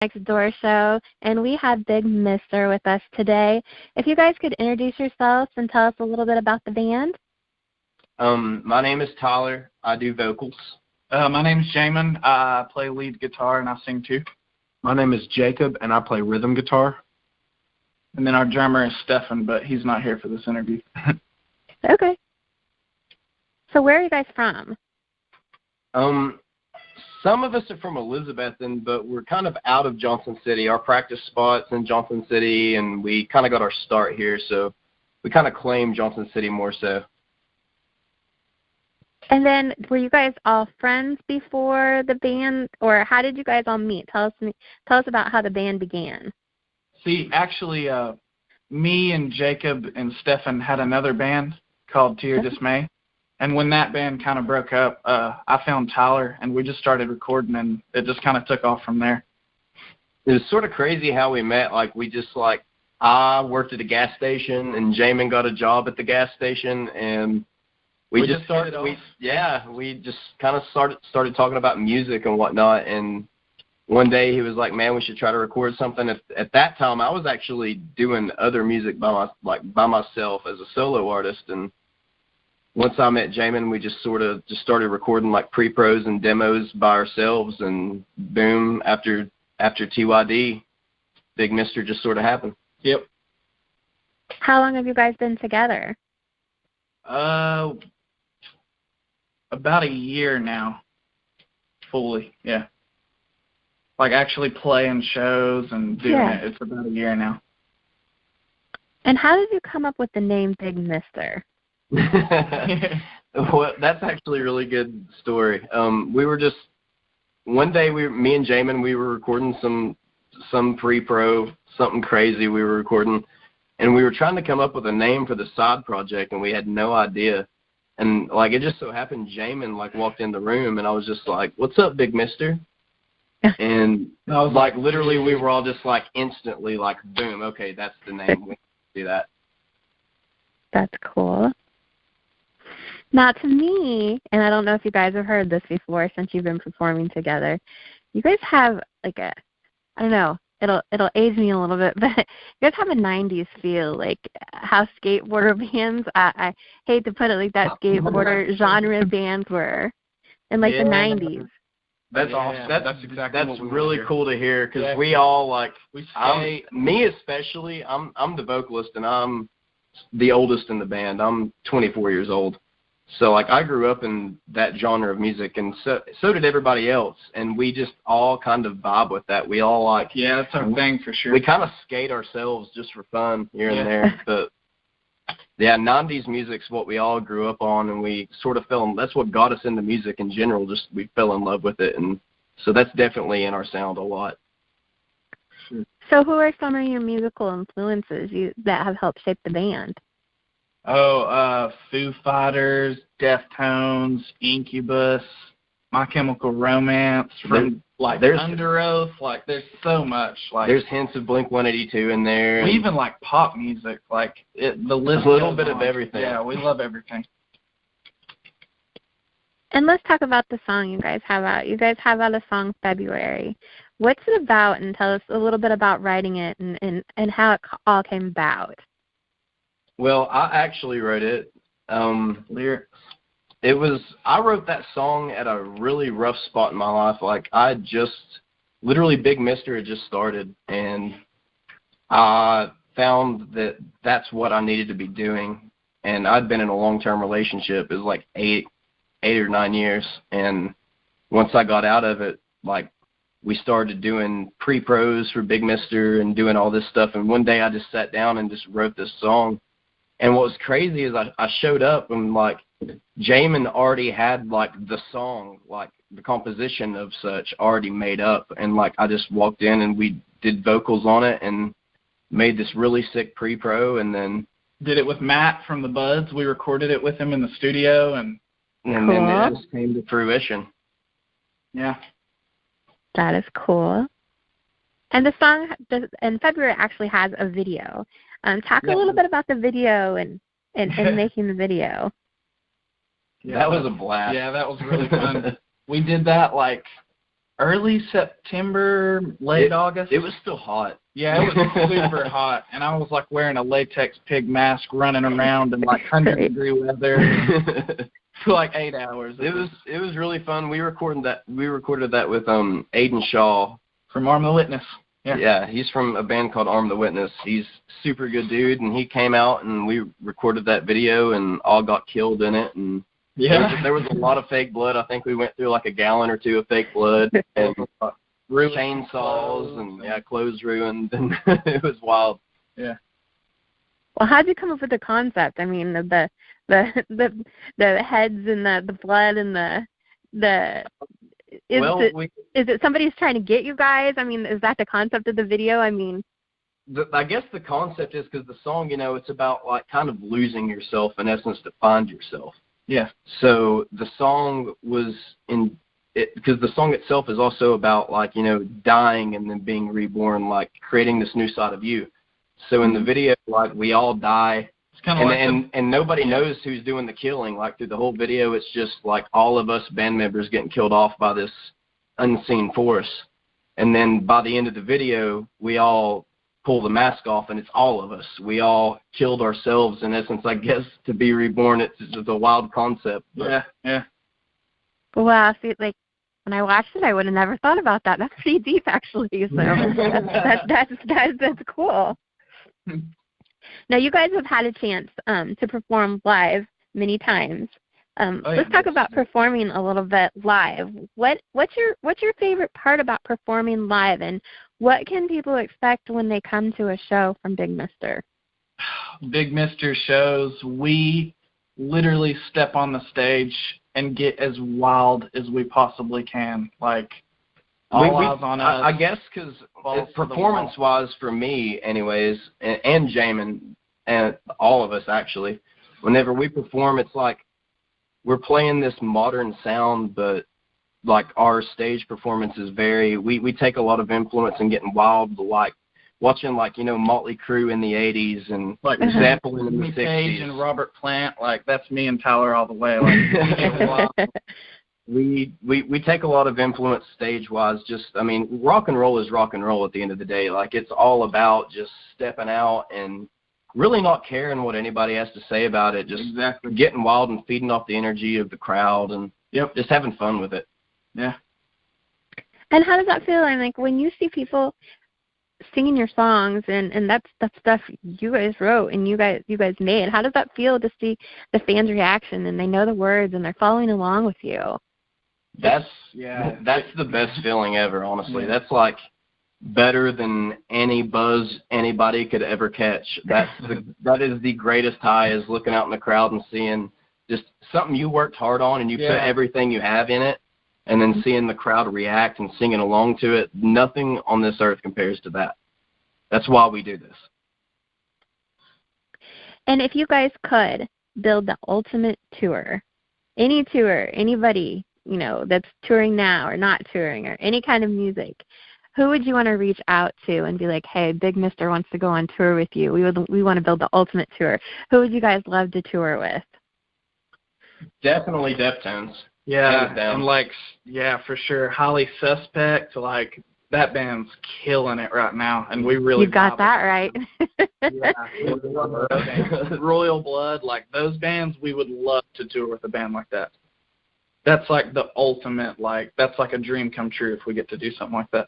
Next Door Show, and we have Big MSTR with us today. If you guys could introduce yourselves and tell us a little bit about the band. My name is Tyler. I do vocals. My name is Jamon. I play lead guitar and I sing too. My name is Jacob, and I play rhythm guitar. And then our drummer is Stephan, but he's not here for this interview. Okay. So where are you guys from? Some of us are from Elizabethton, but we're kind of out of Johnson City. Our practice spot's in Johnson City, and we kind of got our start here, so we kind of claim Johnson City more so. And then were you guys all friends before the band, or how did you guys all meet? Tell us about how the band began. See, actually, me and Jacob and Stephan had another band called To Your Dismay. And when that band kind of broke up, I found Tyler, and we just started recording, and it just kind of took off from there. It was sort of crazy how we met. I worked at a gas station, and Jamon got a job at the gas station, and we just started talking about music and whatnot. And one day he was like, "Man, we should try to record something." At that time, I was actually doing other music by myself as a solo artist, and once I met Jamon, we just started recording like pre-pros and demos by ourselves, and boom, after TYD, Big MSTR just sort of happened. Yep. How long have you guys been together? About a year now, fully, yeah. Like actually playing shows and doing it. It's about a year now. And how did you come up with the name Big MSTR? Well, that's actually a really good story. We were just one day me and Jamon, we were recording some pre-pro, something crazy we were recording, and we were trying to come up with a name for the side project, and we had no idea. And like it just so happened Jamon like walked in the room, and I was just like, "What's up, Big MSTR?" And I was like, literally, we were all just like instantly like, boom, okay, that's the name. We can do that. That's cool. Now, to me, and I don't know if you guys have heard this before since you've been performing together, you guys have like I don't know, it'll age me a little bit, but you guys have a 90s feel, like how skateboarder bands, I hate to put it like that, skateboarder genre bands were in like the 90s. That's awesome. That's really cool to hear, because we all like, me especially, I'm the vocalist and I'm the oldest in the band. I'm 24 years old. So, like, I grew up in that genre of music, and so did everybody else, and we just all kind of vibe with that. We all, like... Yeah, that's our thing for sure. We kind of skate ourselves just for fun here and there, but, yeah, 90s music's what we all grew up on, and we sort of that's what got us into music in general, just we fell in love with it, and so that's definitely in our sound a lot. Sure. So who are some of your musical influences that have helped shape the band? Foo Fighters, Deftones, Incubus, My Chemical Romance, there's Under Oath. Like, there's so much. Like, there's hints of Blink-182 in there. We even like pop music. Like, the list. A little bit of everything. Yeah, we love everything. And let's talk about the song you guys have out. You guys have out a song, February. What's it about? And tell us a little bit about writing it and how it all came about. Well, I actually wrote it. Lyrics. I wrote that song at a really rough spot in my life. Like, literally Big MSTR had just started, and I found that that's what I needed to be doing. And I'd been in a long-term relationship. It was like 8 or 9 years. And once I got out of it, like, we started doing pre-pros for Big MSTR and doing all this stuff. And one day I just sat down and just wrote this song. And what was crazy is I showed up and, like, Jamon already had, like, the song, like, the composition of such already made up. And, like, I just walked in and we did vocals on it and made this really sick pre-pro, and then... Did it with Matt from the Buds. We recorded it with him in the studio. And cool. Then it just came to fruition. Yeah. That is cool. And the song, in February, actually has a video. Talk a little bit about the video and making the video. Yeah, that was a blast. Yeah, that was really fun. We did that, like, early September, late August. It was still hot. Yeah, it was super hot, and I was like wearing a latex pig mask, running around in like 100-degree weather for like 8 hours. It was really fun. We recorded that with Aiden Shaw from Arm the Witness. Yeah, he's from a band called Arm the Witness. He's super good dude, and he came out and we recorded that video, and all got killed in it, and there was a lot of fake blood. I think we went through like a gallon or two of fake blood, and chainsaws, and clothes ruined, and it was wild. Yeah. Well, how'd you come up with the concept? I mean, the heads and the blood and is it somebody's trying to get you guys? I mean, is that the concept of the video? I mean, I guess the concept is because the song, it's about like kind of losing yourself in essence to find yourself. Yeah. So the song was because the song itself is also about like, dying and then being reborn, like creating this new side of you. So in the video, like we all die. It's kind of and nobody knows who's doing the killing. Like through the whole video, it's just like all of us band members getting killed off by this unseen force. And then by the end of the video, we all pull the mask off, and it's all of us. We all killed ourselves, in essence, I guess, to be reborn. It's just a wild concept. Yeah. Wow, see, like, when I watched it, I would have never thought about that. That's pretty deep, actually, so that's cool. Now, you guys have had a chance to perform live many times. Let's talk about performing a little bit live. What's your favorite part about performing live, and what can people expect when they come to a show from Big MSTR? Big MSTR shows, we literally step on the stage and get as wild as we possibly can. Like, all eyes on us. I guess because performance-wise for me, anyways, and Jamon, and all of us actually, whenever we perform, it's like we're playing this modern sound, but like our stage performance is we take a lot of influence and getting wild, like watching like, Motley Crue in the 80s and like Zeppelin in the 60s. Page and Robert Plant, like that's me and Tyler all the way. Like, we take a lot of influence stage-wise. Rock and roll is rock and roll at the end of the day. Like it's all about just stepping out and really not caring what anybody has to say about it. Just getting wild and feeding off the energy of the crowd and just having fun with it. Yeah. And how does that feel? And like when you see people singing your songs and that's stuff you guys wrote and you guys made, how does that feel to see the fans' reaction and they know the words and they're following along with you? That's the best feeling ever, honestly. Yeah. That's like better than any buzz anybody could ever catch. That is the greatest high, is looking out in the crowd and seeing just something you worked hard on and you put everything you have in it, and then seeing the crowd react and singing along to it. Nothing on this earth compares to that. That's why we do this. And if you guys could build the ultimate tour, any tour, anybody, that's touring now or not touring or any kind of music, who would you want to reach out to and be like, hey, Big MSTR wants to go on tour with you. We want to build the ultimate tour. Who would you guys love to tour with? Definitely Deftones. Yeah, and for sure, Highly Suspect, like, that band's killing it right now, and we really You got that right. Royal Blood, like, those bands, we would love to tour with a band like that. That's like the ultimate, like, that's like a dream come true if we get to do something like that.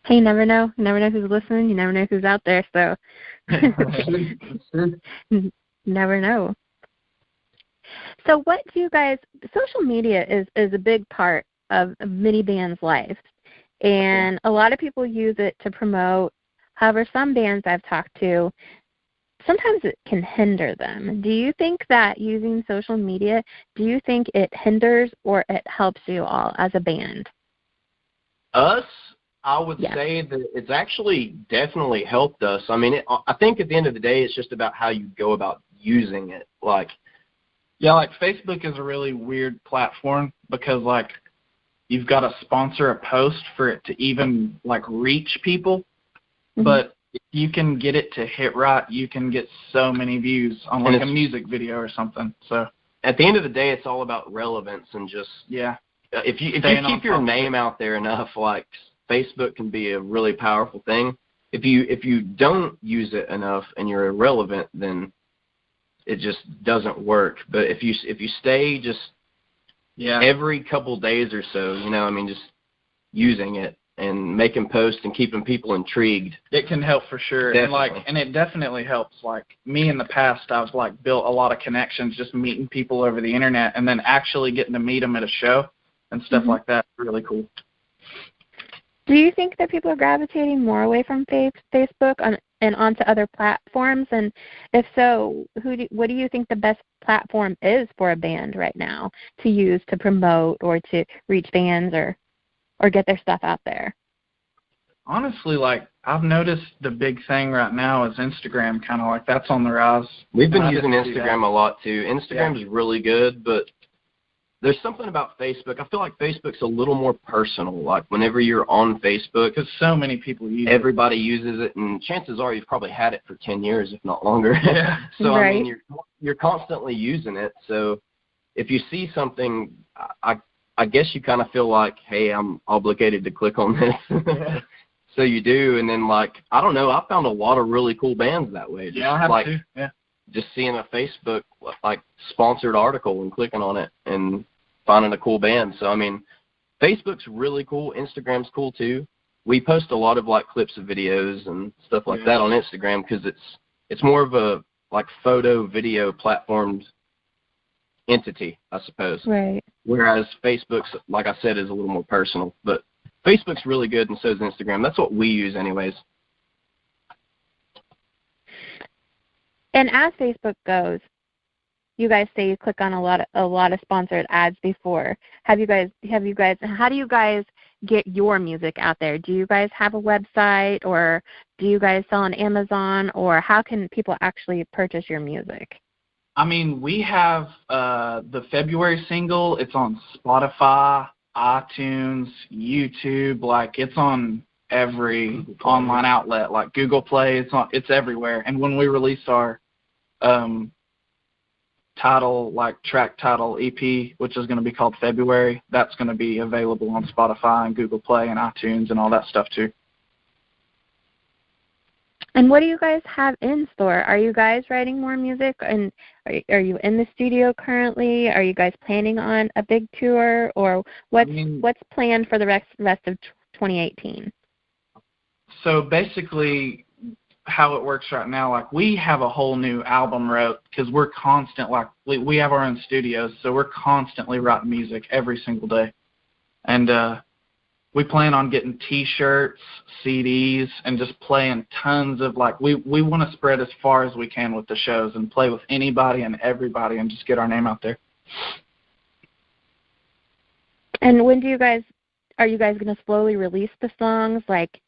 Hey, you never know. You never know who's listening. You never know who's out there, so never know. So what do you guys, social media is a big part of many bands' lives, and a lot of people use it to promote. However, some bands I've talked to, sometimes it can hinder them. Do you think that using social media, do you think it hinders or it helps you all as a band? Us, I would say that it's actually definitely helped us. I think at the end of the day, it's just about how you go about using it. Like Facebook is a really weird platform because, like, you've got to sponsor a post for it to even, like, reach people. Mm-hmm. But if you can get it to hit right, you can get so many views on, like, a music video or something. So at the end of the day, it's all about relevance and just if you Staying keep your name out there enough, like Facebook can be a really powerful thing. If you don't use it enough and you're irrelevant, then it just doesn't work. But if you stay just every couple days or so, just using it and making posts and keeping people intrigued, it can help for sure. Definitely. And it definitely helps. Like me in the past, I've like built a lot of connections just meeting people over the internet, and then actually getting to meet them at a show and stuff like that. Really cool. Do you think that people are gravitating more away from Facebook and onto other platforms? And if so, what do you think the best platform is for a band right now to use to promote or to reach fans or get their stuff out there? Honestly, like I've noticed the big thing right now is Instagram, kind of like that's on the rise. We've been using Instagram a lot too. Instagram is really good, but there's something about Facebook. I feel like Facebook's a little more personal. Like whenever you're on Facebook, because so many people use everybody uses it, and chances are you've probably had it for 10 years, if not longer. Yeah. So right. I mean, you're constantly using it. So if you see something, I guess you kind of feel like, hey, I'm obligated to click on this. So you do, and then like I don't know, I found a lot of really cool bands that way. Just, I have too. Yeah. Just seeing a Facebook like sponsored article and clicking on it and finding a cool band. So I mean, Facebook's really cool. Instagram's cool too. We post a lot of like clips of videos and stuff like that on Instagram because it's more of a like photo video platformed entity, I suppose. Right. Whereas Facebook's, like I said, is a little more personal. But Facebook's really good, and so is Instagram. That's what we use anyways. And as Facebook goes, you guys say you click on a lot of sponsored ads before. How do you guys get your music out there? Do you guys have a website, or do you guys sell on Amazon, or how can people actually purchase your music? I mean, we have the February single. It's on Spotify, iTunes, YouTube. Like it's on every online outlet, like Google Play. It's everywhere. And when we release our track title EP, which is going to be called February, that's going to be available on Spotify and Google Play and iTunes and all that stuff too. And what do you guys have in store? Are you guys writing more music, and are you in the studio currently? Are you guys planning on a big tour, or what's planned for the rest of 2018? So basically, how it works right now, like we have a whole new album wrote because we're constant, like we have our own studios, so we're constantly writing music every single day. And we plan on getting T-shirts, CDs, and just playing tons of, like, we want to spread as far as we can with the shows and play with anybody and everybody and just get our name out there. And when are you guys going to slowly release the songs? Like,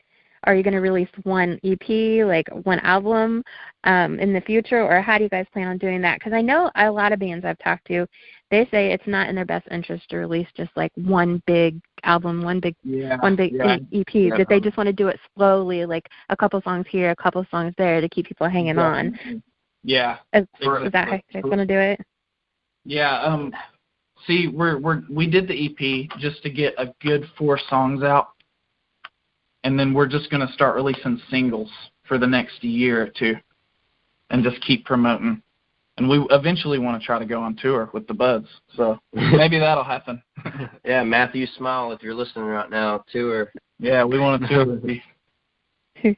are you going to release one EP, like one album in the future, or how do you guys plan on doing that? Because I know a lot of bands I've talked to, they say it's not in their best interest to release just like one big album, one big EP, that they just want to do it slowly, like a couple songs here, a couple songs there to keep people hanging on. Yeah. Is that how you guys want to do it? Yeah. See, we did the EP just to get a good 4 songs out. And then we're just going to start releasing singles for the next year or 2 and just keep promoting. And we eventually want to try to go on tour with the Buds. So maybe that'll happen. Yeah, Matthew Smile, if you're listening right now, tour. Yeah, we want to tour with you.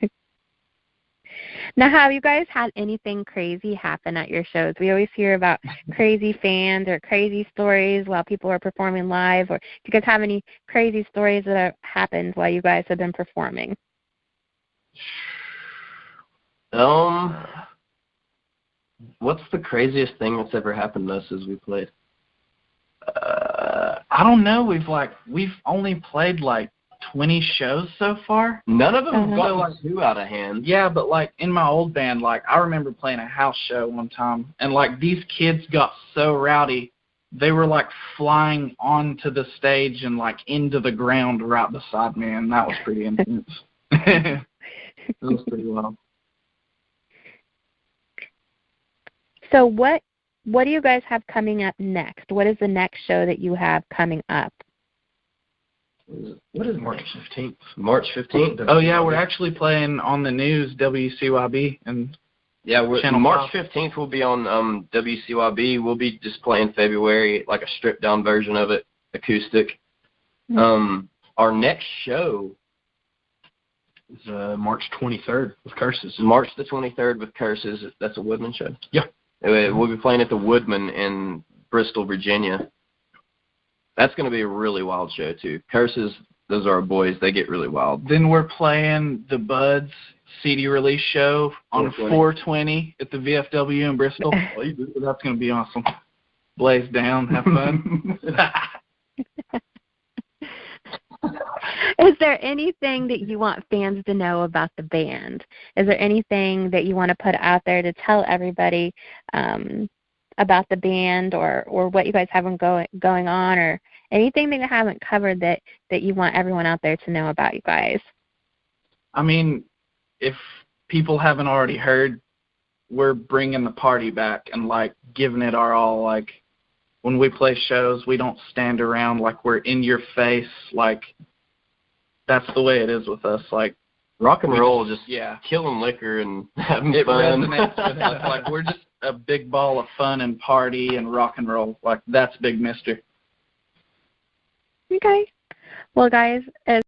Now, have you guys had anything crazy happen at your shows? We always hear about crazy fans or crazy stories while people are performing live. Or do you guys have any crazy stories that have happened while you guys have been performing? What's the craziest thing that's ever happened to us as we played? I don't know. We've only played like 20 shows so far. None of them have gotten too out of hand. Yeah, but like in my old band, like I remember playing a house show one time, and like these kids got so rowdy, they were like flying onto the stage and like into the ground right beside me, and that was pretty intense. It was pretty wild. So what do you guys have coming up next? What is the next show that you have coming up? What is March 15th. March 15th? Oh, yeah, we're actually playing on the news, WCYB, and yeah, Channel March 5. 15th we'll be on WCYB. We'll be just playing February, like a stripped-down version of it, acoustic. Mm-hmm. Our next show is March 23rd with Curses. March the 23rd with Curses. That's a Woodman show? Yeah. We'll be playing at the Woodman in Bristol, Virginia. That's going to be a really wild show, too. Curses, those are our boys. They get really wild. Then we're playing the Buds CD release show on 420 at the VFW in Bristol. That's going to be awesome. Blaze down, have fun. Is there anything that you want fans to know about the band? Is there anything that you want to put out there to tell everybody about the band or what you guys have going on, or anything that you haven't covered that you want everyone out there to know about you guys? I mean, if people haven't already heard, we're bringing the party back and, like, giving it our all. Like, when we play shows, we don't stand around like we're in your face. Like, that's the way it is with us. Like, rock and roll, just yeah, killing liquor and having it fun. resonates with us. Like, we're just a big ball of fun and party and rock and roll. Like, that's Big Mister. Okay. Well, guys, as